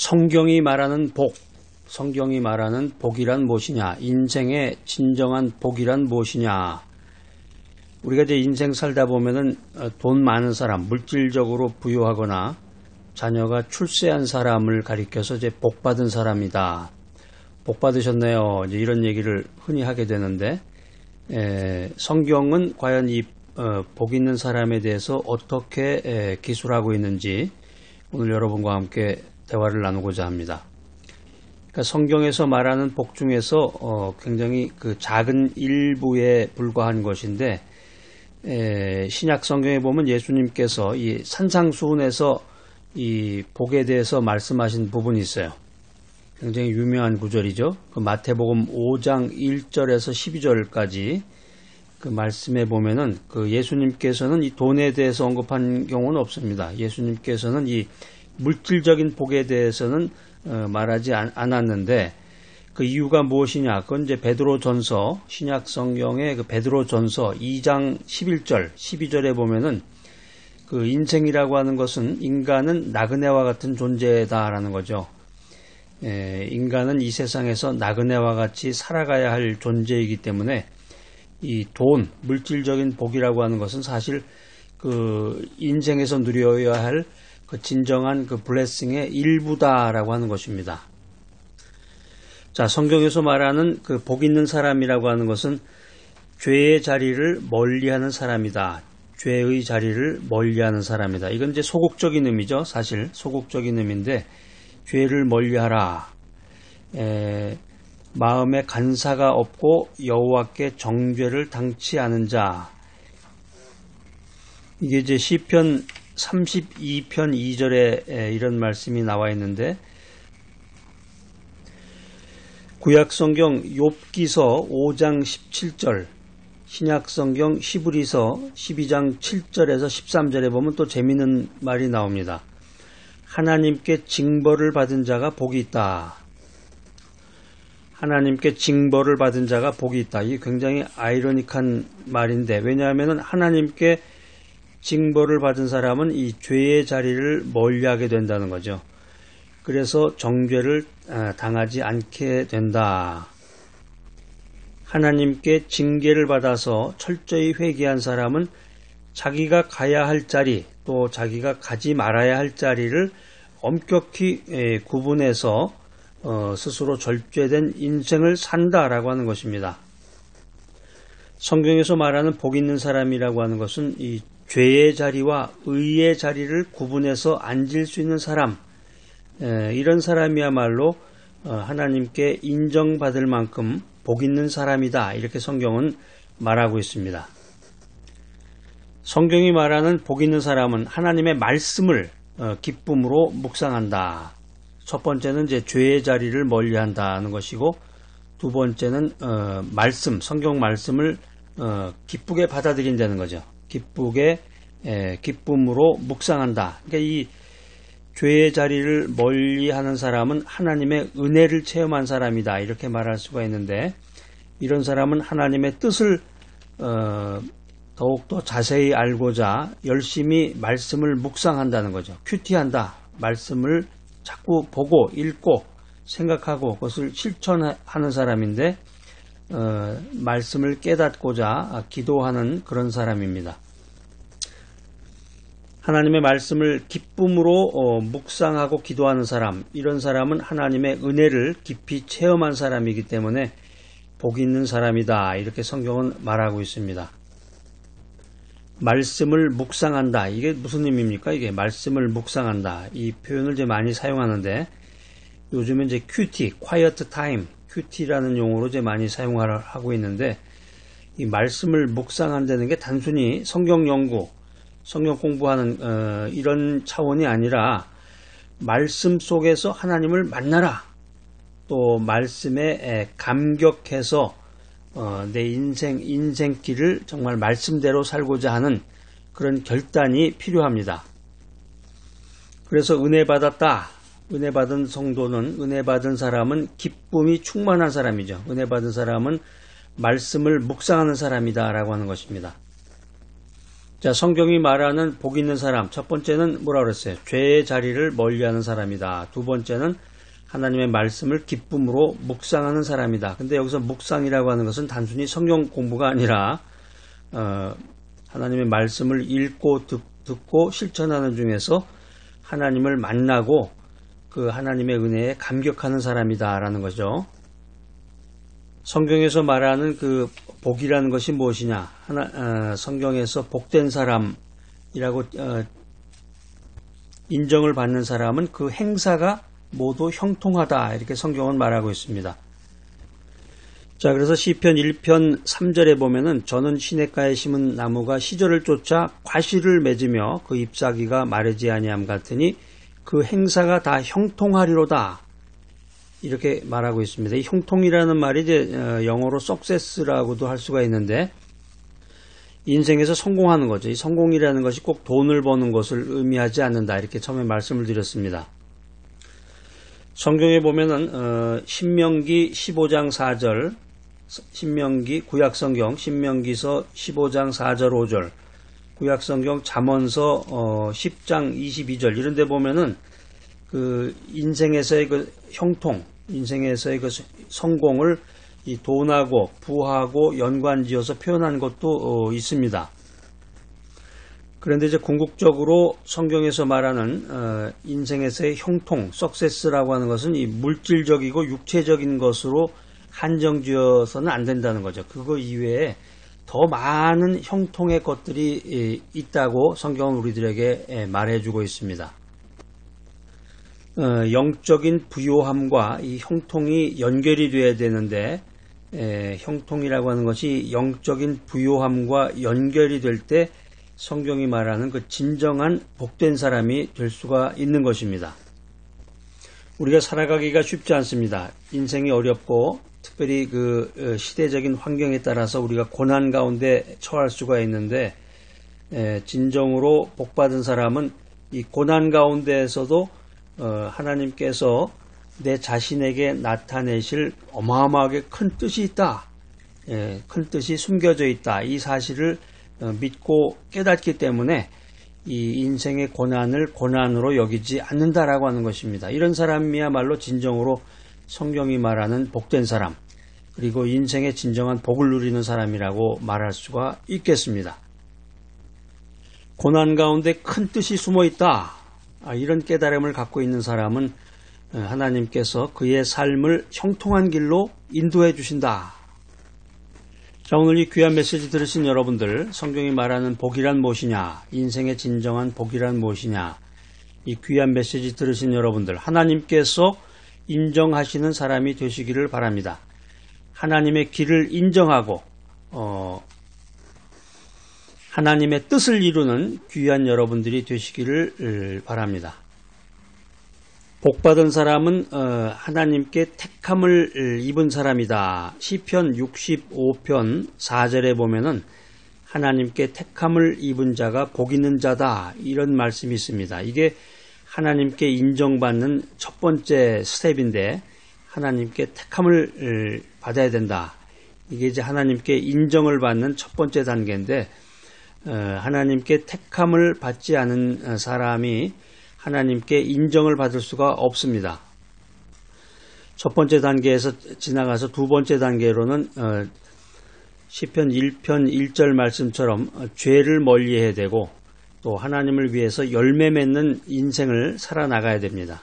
성경이 말하는 복, 성경이 말하는 복이란 무엇이냐? 인생의 진정한 복이란 무엇이냐? 우리가 이제 인생 살다 보면은 돈 많은 사람, 물질적으로 부유하거나 자녀가 출세한 사람을 가리켜서 이제 복 받은 사람이다. 복 받으셨네요. 이제 이런 얘기를 흔히 하게 되는데, 성경은 과연 이 복 있는 사람에 대해서 어떻게 기술하고 있는지 오늘 여러분과 함께 대화를 나누고자 합니다. 그러니까 성경에서 말하는 복 중에서 굉장히 그 작은 일부에 불과한 것인데, 신약 성경에 보면 예수님께서 이 산상수훈에서 이 복에 대해서 말씀하신 부분이 있어요. 굉장히 유명한 구절이죠. 그 마태복음 5장 1절에서 12절까지 그 말씀에 보면은 그 예수님께서는 이 돈에 대해서 언급한 경우는 없습니다. 예수님께서는 이 물질적인 복에 대해서는 말하지 않았는데, 그 이유가 무엇이냐? 그건 이제 베드로전서, 신약 성경의 그 베드로전서 2장 11절, 12절에 보면은 그 인생이라고 하는 것은 인간은 나그네와 같은 존재다라는 거죠. 인간은 이 세상에서 나그네와 같이 살아가야 할 존재이기 때문에 이 돈, 물질적인 복이라고 하는 것은 사실 그 인생에서 누려야 할 그 진정한 그 블레싱의 일부다라고 하는 것입니다. 자, 성경에서 말하는 그 복 있는 사람이라고 하는 것은 죄의 자리를 멀리하는 사람이다. 죄의 자리를 멀리하는 사람이다. 이건 이제 소극적인 의미죠. 사실 소극적인 의미인데, 죄를 멀리하라. 마음에 간사가 없고 여호와께 정죄를 당치 않은 자. 이게 이제 시편 32편 2절에 이런 말씀이 나와 있는데, 구약성경 욥기서 5장 17절, 신약성경 히브리서 12장 7절에서 13절에 보면 또 재미있는 말이 나옵니다. 하나님께 징벌을 받은 자가 복이 있다. 하나님께 징벌을 받은 자가 복이 있다. 이게 굉장히 아이러니한 말인데, 왜냐하면 하나님께 징벌을 받은 사람은 이 죄의 자리를 멀리하게 된다는 거죠. 그래서 정죄를 당하지 않게 된다. 하나님께 징계를 받아서 철저히 회개한 사람은 자기가 가야 할 자리, 또 자기가 가지 말아야 할 자리를 엄격히 구분해서 스스로 절제된 인생을 산다라고 하는 것입니다. 성경에서 말하는 복 있는 사람이라고 하는 것은 이 죄의 자리와 의의 자리를 구분해서 앉을 수 있는 사람, 이런 사람이야말로 하나님께 인정받을 만큼 복 있는 사람이다. 이렇게 성경은 말하고 있습니다. 성경이 말하는 복 있는 사람은 하나님의 말씀을 기쁨으로 묵상한다. 첫 번째는 이제 죄의 자리를 멀리한다는 것이고, 두 번째는 말씀, 성경 말씀을 기쁘게 받아들인다는 거죠. 기쁨으로 묵상한다. 그러니까 이 죄의 자리를 멀리하는 사람은 하나님의 은혜를 체험한 사람이다. 이렇게 말할 수가 있는데, 이런 사람은 하나님의 뜻을 더욱더 자세히 알고자 열심히 말씀을 묵상한다는 거죠. 큐티한다. 말씀을 자꾸 보고 읽고 생각하고 그것을 실천하는 사람인데, 말씀을 깨닫고자 기도하는 그런 사람입니다. 하나님의 말씀을 기쁨으로 묵상하고 기도하는 사람, 이런 사람은 하나님의 은혜를 깊이 체험한 사람이기 때문에 복 있는 사람이다. 이렇게 성경은 말하고 있습니다. 말씀을 묵상한다. 이게 무슨 의미입니까? 이게 말씀을 묵상한다. 이 표현을 이제 많이 사용하는데, 요즘은 이제 QT, Quiet Time, QT라는 용어로 이제 많이 사용하고 있는데, 이 말씀을 묵상한다는 게 단순히 성경 연구, 성경 공부하는 이런 차원이 아니라 말씀 속에서 하나님을 만나라. 또 말씀에 감격해서 내 인생길을 정말 말씀대로 살고자 하는 그런 결단이 필요합니다. 그래서 은혜 받았다. 은혜 받은 성도는, 은혜 받은 사람은 기쁨이 충만한 사람이죠. 은혜 받은 사람은 말씀을 묵상하는 사람이다 라고 하는 것입니다. 자, 성경이 말하는 복 있는 사람, 첫 번째는 뭐라 그랬어요? 죄의 자리를 멀리하는 사람이다. 두 번째는 하나님의 말씀을 기쁨으로 묵상하는 사람이다. 근데 여기서 묵상이라고 하는 것은 단순히 성경 공부가 아니라 하나님의 말씀을 읽고 듣고 실천하는 중에서 하나님을 만나고 그 하나님의 은혜에 감격하는 사람이다라는 거죠. 성경에서 말하는 그 복이라는 것이 무엇이냐? 성경에서 복된 사람이라고 인정을 받는 사람은 그 행사가 모두 형통하다, 이렇게 성경은 말하고 있습니다. 자, 그래서 시편 1편 3절에 보면은 저는 시냇가에 심은 나무가 시절을 쫓아 과실을 맺으며 그 잎사귀가 마르지 아니함 같으니 그 행사가 다 형통하리로다, 이렇게 말하고 있습니다. 이 형통이라는 말이 이제 영어로 success라고도 할 수가 있는데 인생에서 성공하는 거죠. 이 성공이라는 것이 꼭 돈을 버는 것을 의미하지 않는다, 이렇게 처음에 말씀을 드렸습니다. 성경에 보면은 신명기 15장 4절, 신명기 구약성경 신명기서 15장 4절 5절, 구약성경 잠언서 10장 22절 이런 데 보면은 그 인생에서의 그 형통, 인생에서의 그 성공을 이 돈하고 부하고 연관지어서 표현한 것도 있습니다. 그런데 이제 궁극적으로 성경에서 말하는 인생에서의 형통, 석세스라고 하는 것은 이 물질적이고 육체적인 것으로 한정지어서는 안 된다는 거죠. 그거 이외에 더 많은 형통의 것들이 있다고 성경은 우리들에게 말해주고 있습니다. 영적인 부요함과 이 형통이 연결이 돼야 되는데 형통이라고 하는 것이 영적인 부요함과 연결이 될 때 성경이 말하는 그 진정한 복된 사람이 될 수가 있는 것입니다. 우리가 살아가기가 쉽지 않습니다. 인생이 어렵고 특별히 그 시대적인 환경에 따라서 우리가 고난 가운데 처할 수가 있는데 진정으로 복받은 사람은 이 고난 가운데에서도 하나님께서 내 자신에게 나타내실 어마어마하게 큰 뜻이 있다, 큰 뜻이 숨겨져 있다, 이 사실을 믿고 깨닫기 때문에 이 인생의 고난을 고난으로 여기지 않는다라고 하는 것입니다. 이런 사람이야말로 진정으로 성경이 말하는 복된 사람, 그리고 인생의 진정한 복을 누리는 사람이라고 말할 수가 있겠습니다. 고난 가운데 큰 뜻이 숨어 있다, 이런 깨달음을 갖고 있는 사람은 하나님께서 그의 삶을 형통한 길로 인도해 주신다. 자, 오늘 이 귀한 메시지 들으신 여러분들, 성경이 말하는 복이란 무엇이냐, 인생의 진정한 복이란 무엇이냐, 이 귀한 메시지 들으신 여러분들, 하나님께서 인정하시는 사람이 되시기를 바랍니다. 하나님의 길을 인정하고 하나님의 뜻을 이루는 귀한 여러분들이 되시기를 바랍니다. 복받은 사람은 하나님께 택함을 입은 사람이다. 시편 65편 4절에 보면은 하나님께 택함을 입은 자가 복 있는 자다, 이런 말씀이 있습니다. 이게 하나님께 인정받는 첫 번째 스텝인데 하나님께 택함을 받아야 된다. 이게 이제 하나님께 인정을 받는 첫 번째 단계인데 하나님께 택함을 받지 않은 사람이 하나님께 인정을 받을 수가 없습니다. 첫 번째 단계에서 지나가서 두 번째 단계로는 시편 1편 1절 말씀처럼 죄를 멀리해야 되고 또 하나님을 위해서 열매 맺는 인생을 살아나가야 됩니다.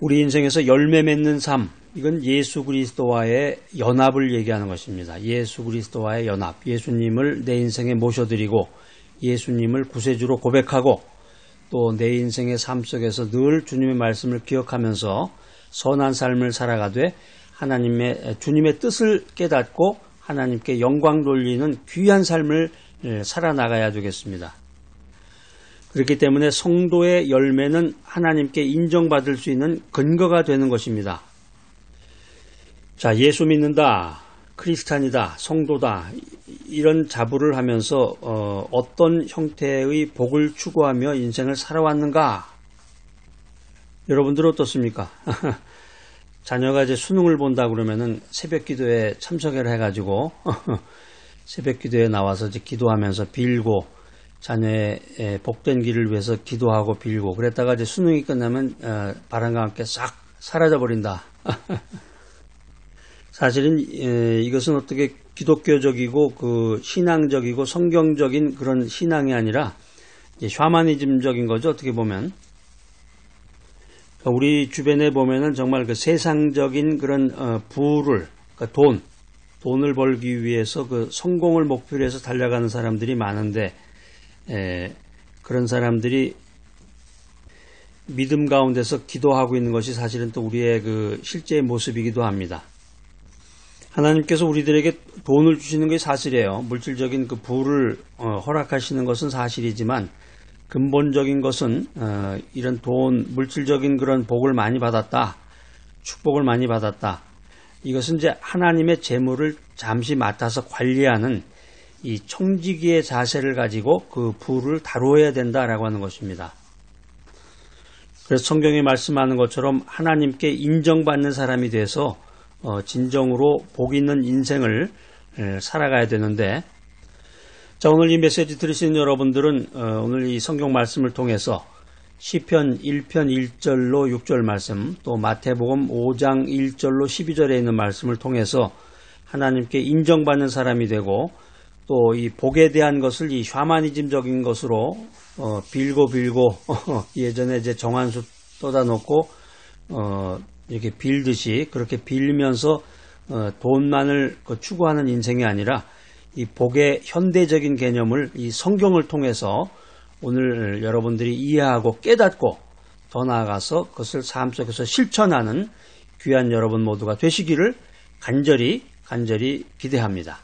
우리 인생에서 열매 맺는 삶, 이건 예수 그리스도와의 연합을 얘기하는 것입니다. 예수 그리스도와의 연합, 예수님을 내 인생에 모셔드리고 예수님을 구세주로 고백하고 또 내 인생의 삶 속에서 늘 주님의 말씀을 기억하면서 선한 삶을 살아가되 주님의 뜻을 깨닫고 하나님께 영광 돌리는 귀한 삶을 살아나가야 되겠습니다. 그렇기 때문에 성도의 열매는 하나님께 인정받을 수 있는 근거가 되는 것입니다. 자, 예수 믿는다, 크리스찬이다, 성도다, 이런 자부를 하면서 어떤 형태의 복을 추구하며 인생을 살아왔는가? 여러분들 어떻습니까? 자녀가 이제 수능을 본다 그러면은 새벽 기도에 참석을 해가지고 새벽 기도에 나와서 이제 기도하면서 빌고 자녀의 복된 길을 위해서 기도하고 빌고 그랬다가 이제 수능이 끝나면 바람과 함께 싹 사라져 버린다. 사실은 이것은 어떻게 기독교적이고 그 신앙적이고 성경적인 그런 신앙이 아니라 이제 샤머니즘적인 거죠. 어떻게 보면 우리 주변에 보면은 정말 그 세상적인 그런 부를 그러니까 돈을 벌기 위해서 그 성공을 목표로 해서 달려가는 사람들이 많은데 그런 사람들이 믿음 가운데서 기도하고 있는 것이 사실은 또 우리의 그 실제의 모습이기도 합니다. 하나님께서 우리들에게 돈을 주시는 게 사실이에요. 물질적인 그 부를 허락하시는 것은 사실이지만 근본적인 것은 이런 물질적인 그런 복을 많이 받았다. 축복을 많이 받았다. 이것은 이제 하나님의 재물을 잠시 맡아서 관리하는 이 청지기의 자세를 가지고 그 부를 다루어야 된다라고 하는 것입니다. 그래서 성경에 말씀하는 것처럼 하나님께 인정받는 사람이 돼서 진정으로 복 있는 인생을 살아가야 되는데, 자, 오늘 이 메시지 들으시는 여러분들은 오늘 이 성경 말씀을 통해서 시편 1편 1절로 6절 말씀, 또 마태복음 5장 1절로 12절에 있는 말씀을 통해서 하나님께 인정받는 사람이 되고 또 이 복에 대한 것을 이 샤머니즘적인 것으로 빌고 예전에 이제 정한수 떠다 놓고 이렇게 빌듯이 그렇게 빌면서 돈만을 추구하는 인생이 아니라 이 복의 현대적인 개념을 이 성경을 통해서 오늘 여러분들이 이해하고 깨닫고 더 나아가서 그것을 삶 속에서 실천하는 귀한 여러분 모두가 되시기를 간절히 기대합니다.